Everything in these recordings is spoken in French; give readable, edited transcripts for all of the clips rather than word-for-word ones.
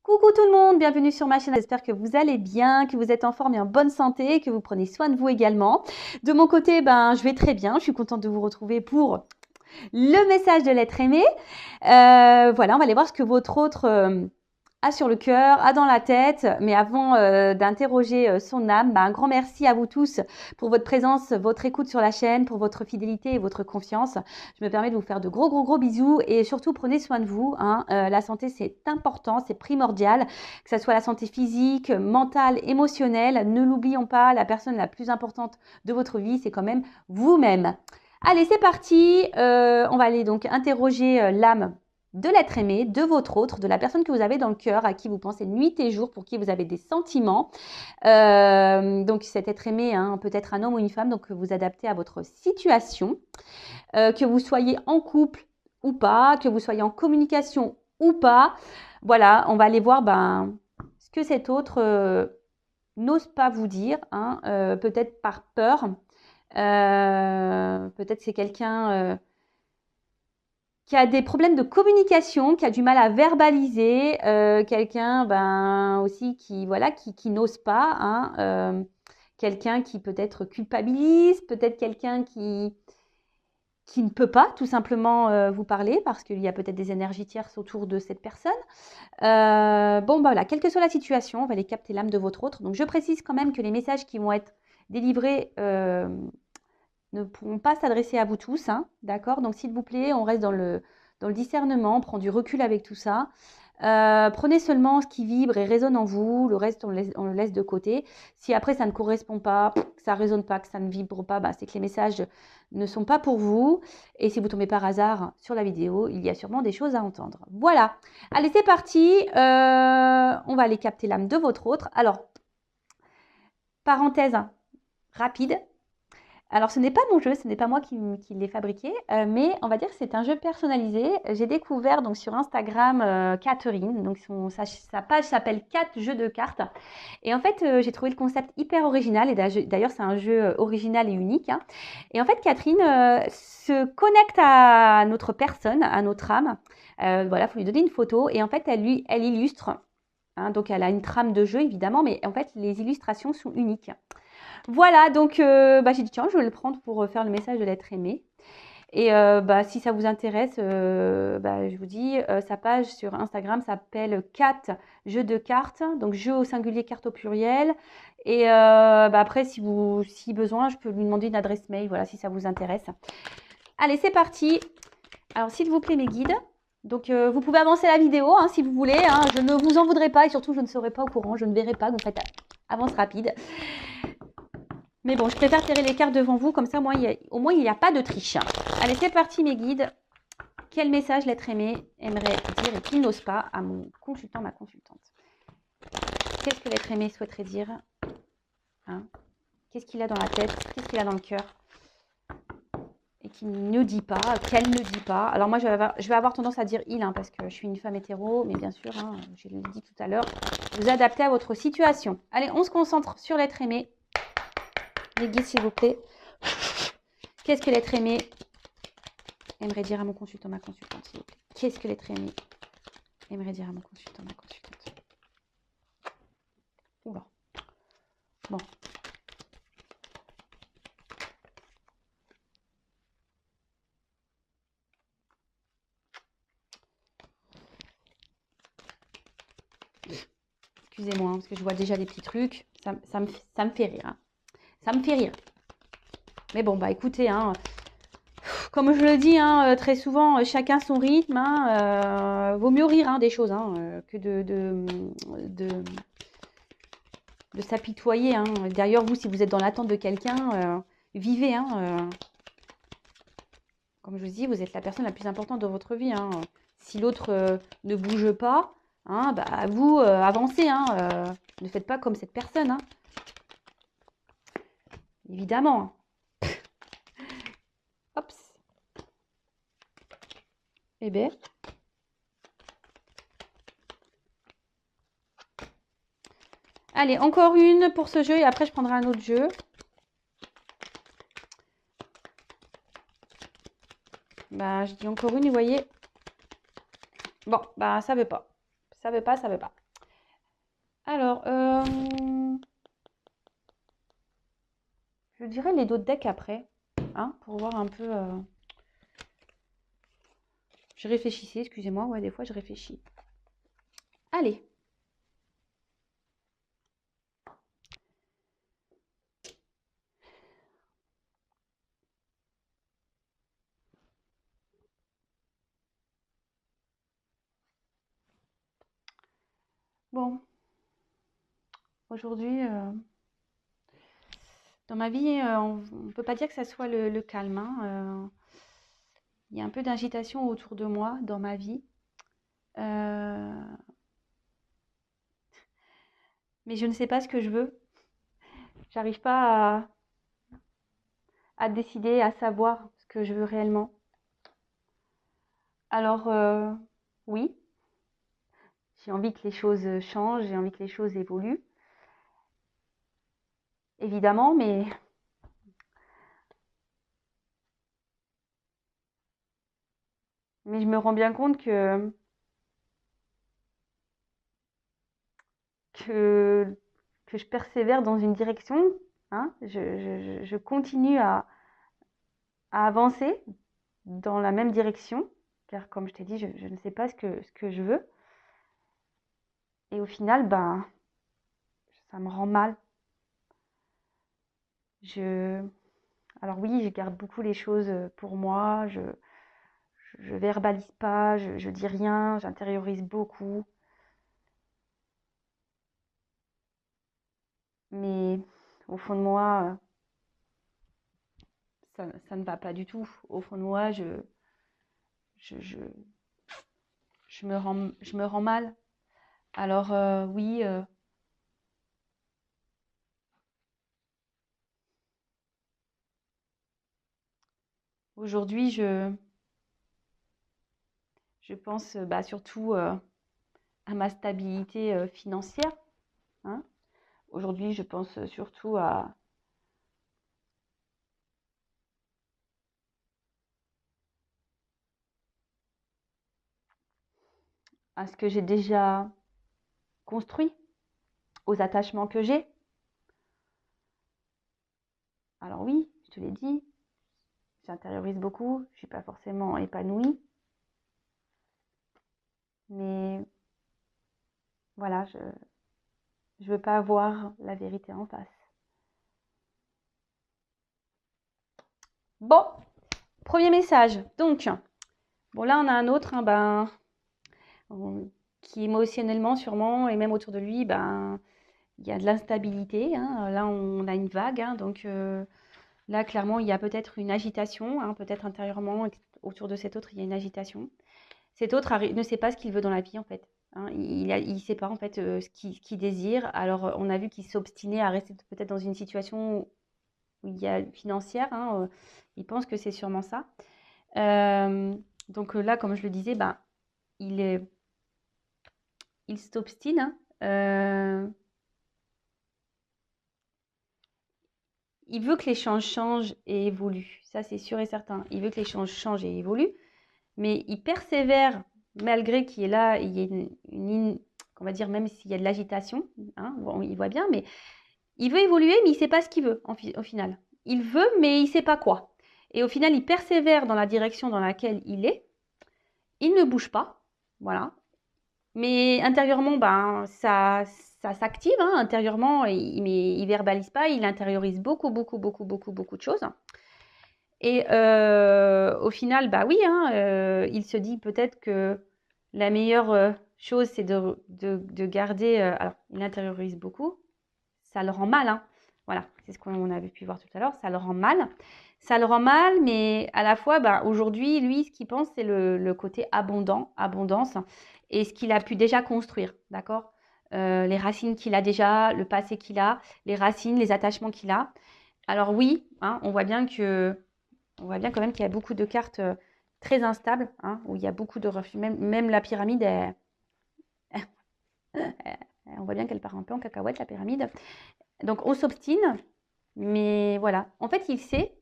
Coucou tout le monde, bienvenue sur ma chaîne. J'espère que vous allez bien, que vous êtes en forme et en bonne santé, que vous prenez soin de vous également. De mon côté, je vais très bien. Je suis contente de vous retrouver pour le message de l'être aimé. Voilà, on va aller voir ce que votre autre a sur le cœur, a dans la tête. Mais avant d'interroger son âme, un grand merci à vous tous pour votre présence, votre écoute sur la chaîne, pour votre fidélité et votre confiance. Je me permets de vous faire de gros bisous et surtout prenez soin de vous. La santé, c'est important, c'est primordial, que ce soit la santé physique, mentale, émotionnelle. Ne l'oublions pas, la personne la plus importante de votre vie, c'est quand même vous-même. Allez, c'est parti. On va aller donc interroger l'âme de l'être aimé, de votre autre, de la personne que vous avez dans le cœur, à qui vous pensez nuit et jour, pour qui vous avez des sentiments. Donc cet être aimé, peut être un homme ou une femme, donc vous adaptez à votre situation. Que vous soyez en couple ou pas, que vous soyez en communication ou pas. Voilà, on va aller voir ce que cet autre n'ose pas vous dire, peut-être par peur. Peut-être c'est quelqu'un qui a des problèmes de communication, qui a du mal à verbaliser, quelqu'un aussi qui n'ose pas, quelqu'un qui peut-être culpabilise, peut-être quelqu'un qui ne peut pas tout simplement vous parler parce qu'il y a peut-être des énergies tierces autour de cette personne. Voilà, quelle que soit la situation, on va aller capter l'âme de votre autre. Donc je précise quand même que les messages qui vont être délivrés ne pourront pas s'adresser à vous tous, d'accord? Donc s'il vous plaît, on reste dans le discernement, on prend du recul avec tout ça. Prenez seulement ce qui vibre et résonne en vous, le reste on le laisse de côté. Si après ça ne correspond pas, que ça ne résonne pas, que ça ne vibre pas, c'est que les messages ne sont pas pour vous. Et si vous tombez par hasard sur la vidéo, il y a sûrement des choses à entendre. Voilà, allez c'est parti, on va aller capter l'âme de votre autre. Alors, parenthèse rapide. Alors, ce n'est pas mon jeu, ce n'est pas moi qui l'ai fabriqué, mais on va dire que c'est un jeu personnalisé. J'ai découvert donc sur Instagram Catherine, donc sa page s'appelle 4 jeux de cartes. Et en fait, j'ai trouvé le concept hyper original, et d'ailleurs, c'est un jeu original et unique. Et en fait, Catherine se connecte à notre personne, à notre âme. Voilà, il faut lui donner une photo, et en fait, elle illustre. Donc, elle a une trame de jeu, évidemment, mais en fait, les illustrations sont uniques. Voilà, donc j'ai dit tiens, je vais le prendre pour faire le message de l'être aimé. Et si ça vous intéresse, je vous dis, sa page sur Instagram s'appelle 4 jeux de cartes, donc jeux au singulier, cartes au pluriel. Et après, si besoin, je peux lui demander une adresse mail, voilà, si ça vous intéresse. Allez, c'est parti. Alors, s'il vous plaît, mes guides. Donc, vous pouvez avancer la vidéo si vous voulez. Je ne vous en voudrais pas et surtout, je ne serai pas au courant. Je ne verrai pas. Donc, faites avance rapide. Mais bon, je préfère tirer les cartes devant vous, comme ça, au moins, il n'y a pas de triche. Allez, c'est parti, mes guides. Quel message l'être aimé aimerait dire et qu'il n'ose pas à mon consultant, ma consultante? Qu'est-ce que l'être aimé souhaiterait dire? Qu'est-ce qu'il a dans la tête? Qu'est-ce qu'il a dans le cœur? Et qu'il ne dit pas, qu'elle ne dit pas. Alors moi, je vais avoir tendance à dire il, parce que je suis une femme hétéro, mais bien sûr, je l'ai dit tout à l'heure, vous adaptez à votre situation. Allez, on se concentre sur l'être aimé. Les guides, s'il vous plaît. Qu'est-ce que l'être aimé aimerait dire à mon consultant, ma consultante, s'il vous plaît? Qu'est-ce que l'être aimé aimerait dire à mon consultant, ma consultante? Oula. Bon. Excusez-moi, parce que je vois déjà des petits trucs. Ça me fait rire. Ça me fait rire. Mais bon, écoutez, comme je le dis très souvent, chacun son rythme. Vaut mieux rire des choses que de s'apitoyer. D'ailleurs, vous, si vous êtes dans l'attente de quelqu'un, vivez. Comme je vous dis, vous êtes la personne la plus importante de votre vie. Si l'autre ne bouge pas, vous, avancez. Ne faites pas comme cette personne. Évidemment. Hop. Eh bien. Allez, encore une pour ce jeu et après je prendrai un autre jeu. Je dis encore une, vous voyez. Bon, ça veut pas. Ça veut pas. Alors, je dirais les dos de deck après, hein, pour voir un peu. Je réfléchissais, excusez-moi, ouais, des fois je réfléchis. Allez. Bon, aujourd'hui, dans ma vie, on ne peut pas dire que ça soit le calme, hein. Il y a un peu d'agitation autour de moi dans ma vie. Euh, mais je ne sais pas ce que je veux. J'arrive pas à décider, à savoir ce que je veux réellement. Alors, oui, j'ai envie que les choses changent, j'ai envie que les choses évoluent, évidemment, mais je me rends bien compte que, que je persévère dans une direction, hein, je continue à avancer dans la même direction, car comme je t'ai dit, je ne sais pas ce que je veux. Et au final, ben, ça me rend mal. Je... Alors oui, je garde beaucoup les choses pour moi, je verbalise pas, je dis rien, j'intériorise beaucoup. Mais au fond de moi, ça ne va pas du tout. Au fond de moi, je, je, je me rends mal. Alors oui, aujourd'hui, je pense bah, surtout à ma stabilité financière, hein. Aujourd'hui, je pense surtout à ce que j'ai déjà construit, aux attachements que j'ai. Alors oui, je te l'ai dit, j'intériorise beaucoup, je ne suis pas forcément épanouie, mais voilà, je ne veux pas avoir la vérité en face. Bon, premier message. Donc, bon là on a un autre, hein, qui émotionnellement sûrement, et même autour de lui, il y a de l'instabilité, hein. Là on a une vague, hein, donc là clairement il y a peut-être une agitation, hein, peut-être intérieurement, autour de cet autre il y a une agitation. Cet autre ne sait pas ce qu'il veut dans la vie en fait, hein. Il ne sait pas en fait ce qu'il désire. Alors on a vu qu'il s'obstinait à rester peut-être dans une situation où il y a financière, hein, il pense que c'est sûrement ça. Donc là, comme je le disais, il est, il s'obstine, hein. Il veut que l'échange change et évolue. Ça, c'est sûr et certain. Il veut que l'échange change et évolue, mais il persévère malgré qu'il y ait là, il y ait on va dire, même s'il y a de l'agitation, hein, bon, il voit bien, mais il veut évoluer, mais il ne sait pas ce qu'il veut au final. Il veut, mais il ne sait pas quoi. Et au final, il persévère dans la direction dans laquelle il est. Il ne bouge pas, voilà. Mais intérieurement, ça s'active, hein, intérieurement, mais il verbalise pas, il intériorise beaucoup de choses. Et au final, bah oui, hein, il se dit peut-être que la meilleure chose, c'est de garder. Alors, il intériorise beaucoup, ça le rend mal, hein. Voilà, c'est ce qu'on avait pu voir tout à l'heure, ça le rend mal. Ça le rend mal, mais à la fois, aujourd'hui, lui, ce qu'il pense, c'est le côté abondance, et ce qu'il a pu déjà construire, d'accord. Les racines qu'il a déjà, le passé qu'il a, les racines, les attachements qu'il a. Alors oui, hein, on voit bien quand même qu'il y a beaucoup de cartes très instables, hein, où il y a beaucoup de refus. Même la pyramide, on voit bien qu'elle part un peu en cacahuète, la pyramide. Donc on s'obstine, mais voilà. En fait, il sait,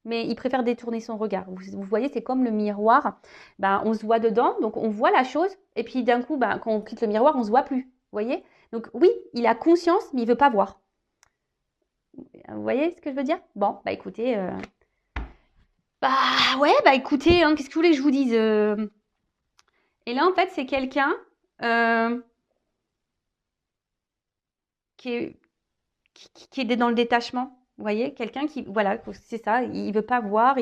mais il préfère détourner son regard. Vous voyez, c'est comme le miroir. On se voit dedans, donc on voit la chose, et puis d'un coup, quand on quitte le miroir, on ne se voit plus. Vous voyez? Donc oui, il a conscience, mais il veut pas voir. Vous voyez ce que je veux dire? Bon, bah écoutez, bah ouais, bah écoutez, hein, qu'est-ce que vous voulez que je vous dise? Et là, en fait, c'est quelqu'un euh, qui est, qui est dans le détachement. Vous voyez, quelqu'un qui, voilà, c'est ça, il veut pas voir.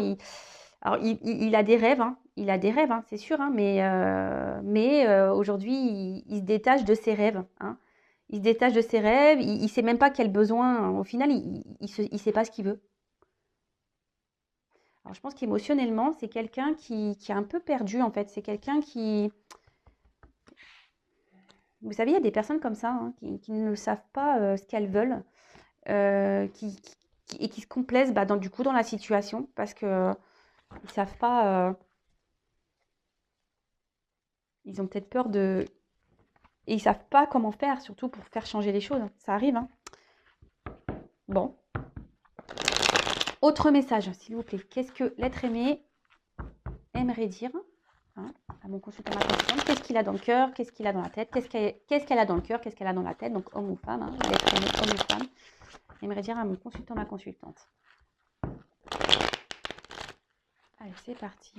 Alors, il a des rêves, hein, il a des rêves, hein, c'est sûr, hein, mais aujourd'hui, il se détache de ses rêves, hein. Il se détache de ses rêves, il sait même pas quel besoin, hein. Au final, il sait pas ce qu'il veut. Alors, je pense qu'émotionnellement, c'est quelqu'un qui est un peu perdu, en fait. C'est quelqu'un qui, vous savez, il y a des personnes comme ça, hein, qui ne savent pas ce qu'elles veulent, et qui se complaisent bah, du coup dans la situation parce que ils savent pas, ils ont peut-être peur de, et ils savent pas comment faire, surtout pour faire changer les choses. Ça arrive, hein. Bon, autre message, s'il vous plaît. Qu'est-ce que l'être aimé aimerait dire, hein, à mon consultant, ma consultante? Qu'est-ce qu'il a dans le cœur? Qu'est-ce qu'il a dans la tête? Qu'est-ce qu'elle a dans le cœur? Qu'est-ce qu'elle a dans la tête? Donc homme ou femme, hein, l'être aimé, homme ou femme, aimerait dire à mon consultant, ma consultante. Allez, c'est parti.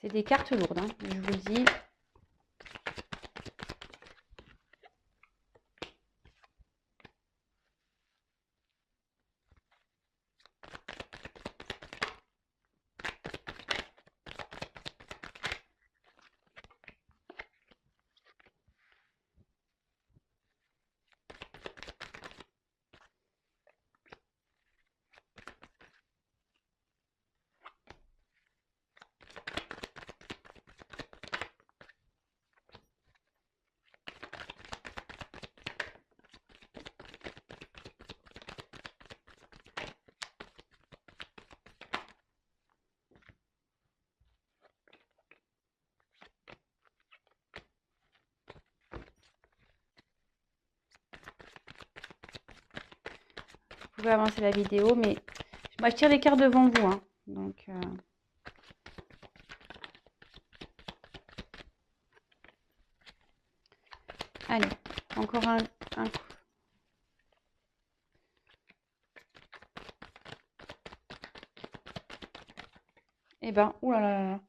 C'est des cartes lourdes, hein, je vous le dis. Vous pouvez avancer la vidéo, mais moi je tire les cartes devant vous, hein. Donc allez, encore un coup. Eh ben, oulala. Là là.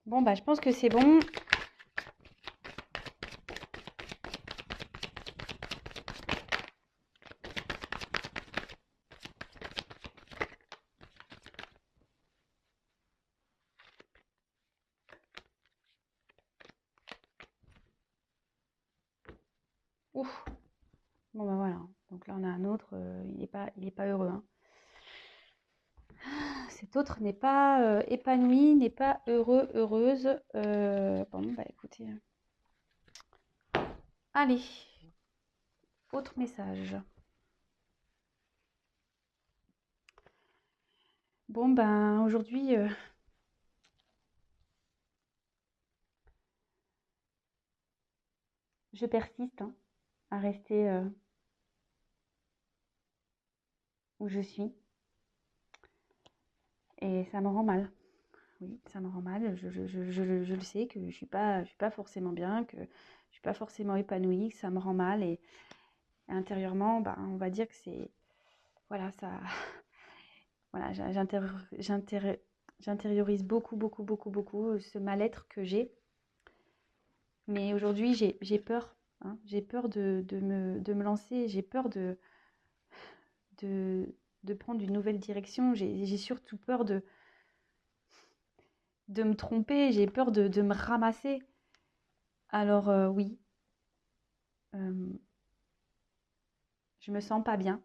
Bon, bah je pense que c'est bon. Ouf. Bon, bah voilà. Donc là, on a un autre. Il est pas heureux, hein. Cet autre n'est pas épanoui, n'est pas heureux, heureuse. Bon, bah écoutez. Allez, autre message. Bon, ben aujourd'hui, je persiste, hein, à rester où je suis. Et ça me rend mal. Oui, ça me rend mal. Je le sais que je suis pas forcément bien, que je suis pas forcément épanouie, que ça me rend mal. Et intérieurement, ben, on va dire que c'est, voilà, ça, voilà, j'intériorise beaucoup, beaucoup, beaucoup, beaucoup ce mal-être que j'ai. Mais aujourd'hui, j'ai peur, hein. J'ai peur de me lancer, j'ai peur de, de prendre une nouvelle direction. J'ai surtout peur de me tromper, j'ai peur de me ramasser. Alors oui, euh, je me sens pas bien.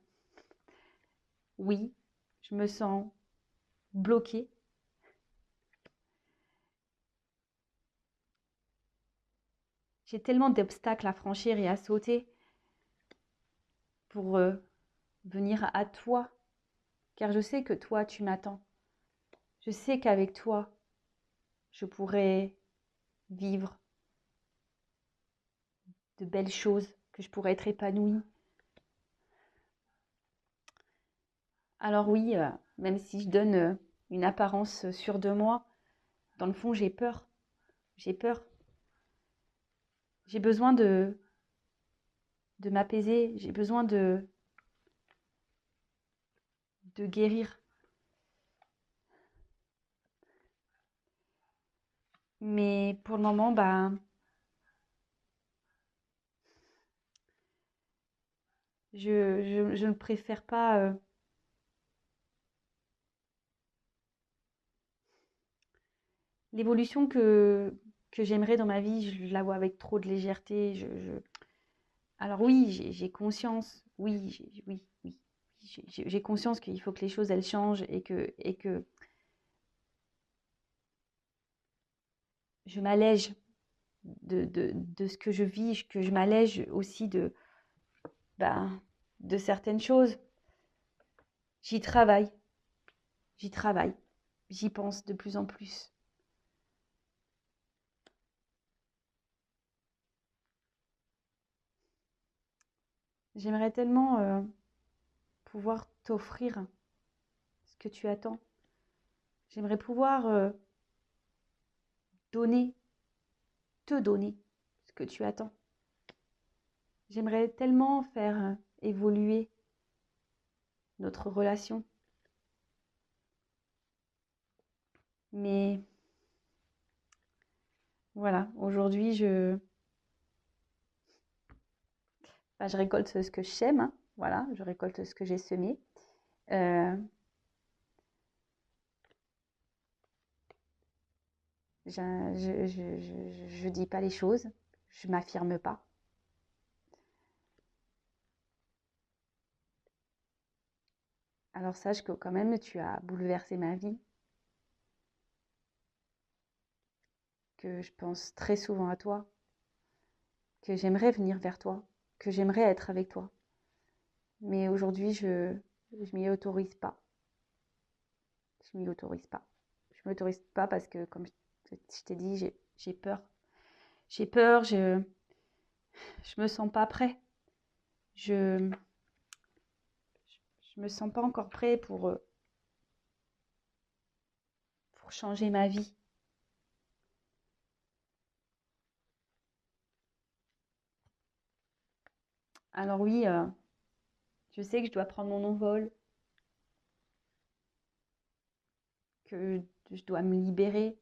Oui, je me sens bloquée. J'ai tellement d'obstacles à franchir et à sauter pour venir à toi, car je sais que toi, tu m'attends. Je sais qu'avec toi, je pourrais vivre de belles choses, que je pourrais être épanouie. Alors oui, même si je donne une apparence sûre de moi, dans le fond, j'ai peur. J'ai peur. J'ai besoin de m'apaiser. J'ai besoin de guérir. Mais pour le moment, bah, je ne préfère pas. L'évolution que j'aimerais dans ma vie, je la vois avec trop de légèreté. Alors oui, j'ai conscience. Oui, oui, oui. J'ai conscience qu'il faut que les choses, elles changent et que je m'allège de ce que je vis, que je m'allège aussi ben, de certaines choses. J'y travaille, j'y travaille, j'y pense de plus en plus. J'aimerais tellement pouvoir t'offrir ce que tu attends. J'aimerais pouvoir donner, te donner ce que tu attends. J'aimerais tellement faire évoluer notre relation. Mais voilà, aujourd'hui, bah, je récolte ce que je sème, hein. Voilà, je récolte ce que j'ai semé. Euh, je dis pas les choses, je m'affirme pas. Alors sache que quand même, tu as bouleversé ma vie, que je pense très souvent à toi, que j'aimerais venir vers toi, que j'aimerais être avec toi. Mais aujourd'hui, je m'y autorise pas. Je m'y autorise pas. Je m'autorise pas parce que, comme je t'ai dit, j'ai peur. J'ai peur, je me sens pas prêt. Je, je me sens pas encore prêt pour changer ma vie. Alors oui, je sais que je dois prendre mon envol, que je dois me libérer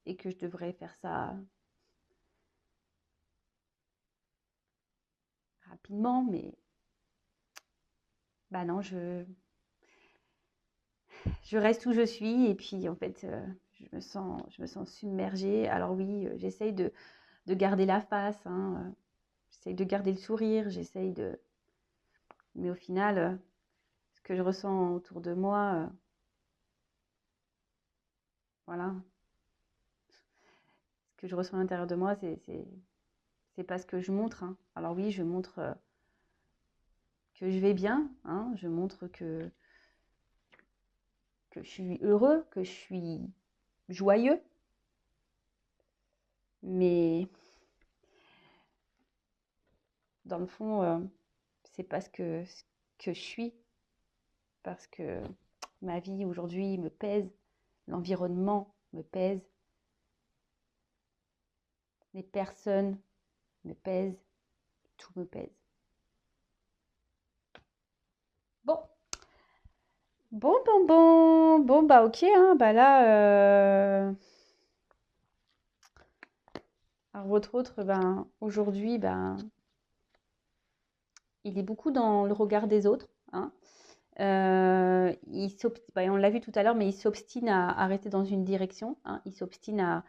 et que je devrais faire ça rapidement, mais bah non, je reste où je suis et puis en fait, je me sens submergée. Alors oui, j'essaye de garder la face, hein, j'essaye de garder le sourire, j'essaye de... Mais au final, ce que je ressens autour de moi, voilà, ce que je ressens à l'intérieur de moi, c'est pas ce que je montre, hein. Alors oui, je montre que je vais bien, hein, je montre que je suis heureux, que je suis joyeux, mais dans le fond, c'est pas ce que je suis, parce que ma vie aujourd'hui me pèse, l'environnement me pèse, les personnes me pèsent, tout me pèse. Bon, bah ok, hein, bah là, alors votre autre, ben, aujourd'hui, ben, il est beaucoup dans le regard des autres, hein. Bah, on l'a vu tout à l'heure, mais il s'obstine à rester dans une direction, hein. Il s'obstine à...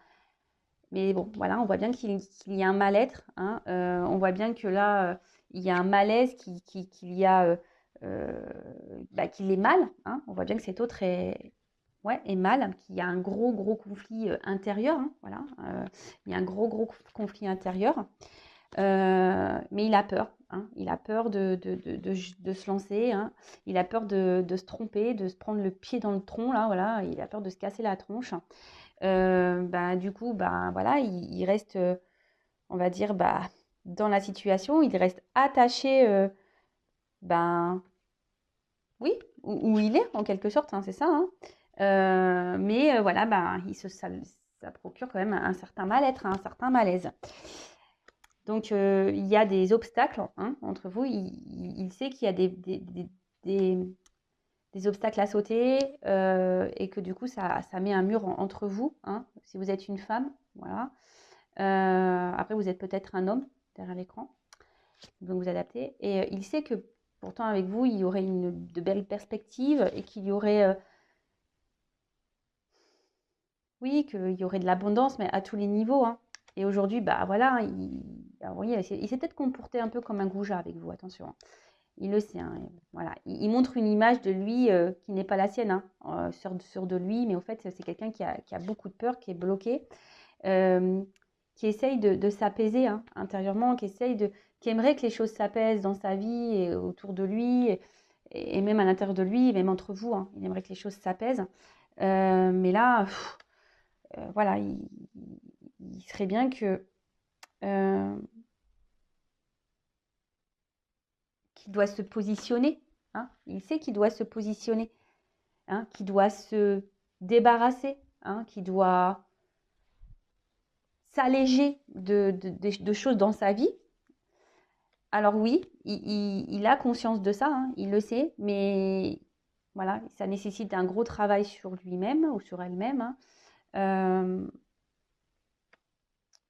Mais bon, voilà, on voit bien qu'il y a un mal-être, hein. On voit bien que là, il y a un malaise, qu'il y a, euh, bah, qu'il est mal, hein. On voit bien que cet autre est, ouais, est mal, qu'il y a un gros conflit intérieur, hein, voilà. Il y a un gros conflit intérieur. Mais il a peur, hein. Il a peur de se lancer, hein. Il a peur de se tromper, de se prendre le pied dans le tronc, là, voilà. Il a peur de se casser la tronche. Bah, du coup, bah, voilà, il reste, on va dire, bah, dans la situation, il reste attaché, ben, oui, où il est, en quelque sorte, hein, c'est ça, hein. Mais voilà, bah, ça procure quand même un certain mal-être, un certain malaise. Donc, il y a des obstacles, hein, entre vous. Il sait qu'il y a des- des obstacles à sauter et que du coup, ça met un mur entre vous, hein, si vous êtes une femme. Voilà. Après, vous êtes peut-être un homme derrière l'écran, donc vous adaptez. Et il sait que pourtant, avec vous, il y aurait de belles perspectives et qu'il y aurait, oui, qu'il y aurait de l'abondance, mais à tous les niveaux, hein. Et aujourd'hui, bah voilà, alors, vous voyez, il s'est peut-être comporté un peu comme un goujat avec vous, attention, hein. Il le sait, hein, voilà. Il montre une image de lui qui n'est pas la sienne, hein, sur de lui, mais au fait, c'est quelqu'un qui a beaucoup de peur, qui est bloqué, euh, qui essaye de s'apaiser, hein, intérieurement, qui aimerait que les choses s'apaisent dans sa vie et autour de lui, et même à l'intérieur de lui, même entre vous, hein. Il aimerait que les choses s'apaisent. Mais là, voilà, il serait bien que euh, qu'il doit se positionner, hein. Il sait qu'il doit se positionner, hein, qu'il doit se débarrasser, hein, qu'il doit s'alléger de choses dans sa vie. Alors oui, il a conscience de ça, hein, il le sait, mais voilà, ça nécessite un gros travail sur lui-même ou sur elle-même, hein. Euh,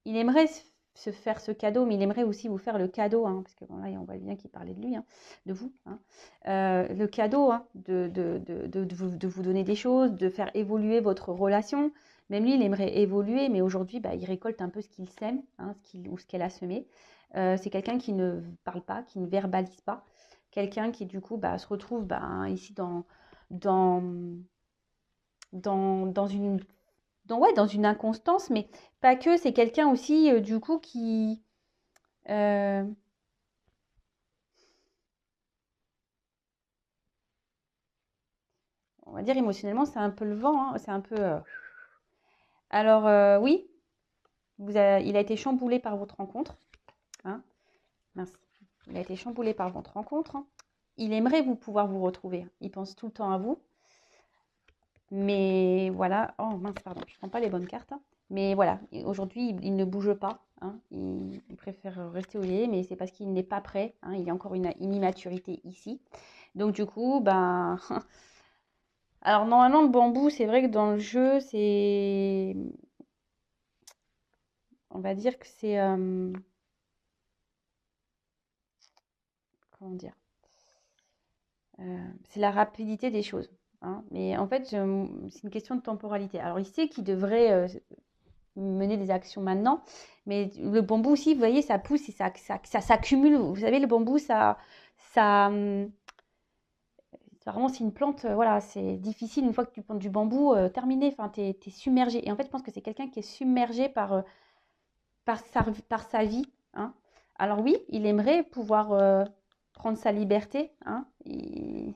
il aimerait se faire ce cadeau, mais il aimerait aussi vous faire le cadeau, hein, parce que bon, là, on voit bien qu'il parlait de lui, hein, de vous, hein. Le cadeau, hein, de vous donner des choses, de faire évoluer votre relation. Même lui, il aimerait évoluer, mais aujourd'hui, bah, il récolte un peu ce qu'il sème, hein, ou ce qu'elle a semé. C'est quelqu'un qui ne parle pas, qui ne verbalise pas, quelqu'un qui, du coup, bah, se retrouve bah, ici dans, dans une ouais, dans une inconstance, mais pas que, c'est quelqu'un aussi, du coup, qui, euh, on va dire émotionnellement, c'est un peu le vent, hein, c'est un peu... Alors, oui, il a été chamboulé par votre rencontre, hein, mince, il a été chamboulé par votre rencontre, hein. Il aimerait pouvoir vous retrouver, hein. Il pense tout le temps à vous, mais voilà, oh mince, pardon, je ne prends pas les bonnes cartes, hein. Mais voilà, aujourd'hui, il ne bouge pas, hein. Il préfère rester où il est, mais c'est parce qu'il n'est pas prêt, hein. Il y a encore une immaturité ici. Donc du coup, ben, alors normalement le bambou, c'est vrai que dans le jeu, on va dire que c'est, comment dire, c'est la rapidité des choses, hein. Mais en fait, c'est une question de temporalité. Alors il sait qu'il devrait mener des actions maintenant, mais le bambou aussi, vous voyez, ça pousse et ça s'accumule. Vous savez, le bambou, ça, vraiment, c'est une plante, voilà, c'est difficile une fois que tu plantes du bambou, terminé, enfin, t'es submergé. Et en fait, je pense que c'est quelqu'un qui est submergé par sa vie, hein. Alors oui, il aimerait pouvoir prendre sa liberté, hein,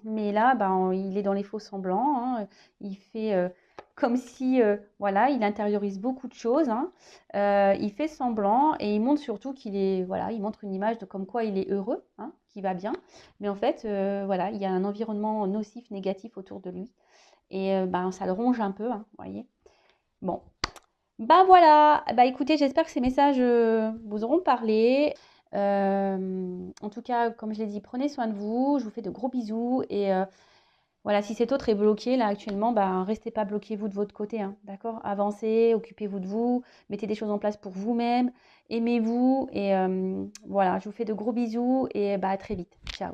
mais là, ben, il est dans les faux semblants, hein. Il fait comme si, voilà, il intériorise beaucoup de choses, hein. Il fait semblant et il montre surtout qu'il est, voilà, il montre une image de comme quoi il est heureux, hein, qu'il va bien. Mais en fait, voilà, il y a un environnement nocif, négatif autour de lui. Et ben, ça le ronge un peu, hein, vous voyez. Bon, bah voilà, bah écoutez, j'espère que ces messages vous auront parlé. En tout cas, comme je l'ai dit, prenez soin de vous. Je vous fais de gros bisous et Voilà, si cet autre est bloqué là actuellement, bah, restez pas bloqué vous de votre côté, hein, d'accord? Avancez, occupez-vous de vous, mettez des choses en place pour vous-même, aimez-vous et voilà, je vous fais de gros bisous et bah, à très vite. Ciao.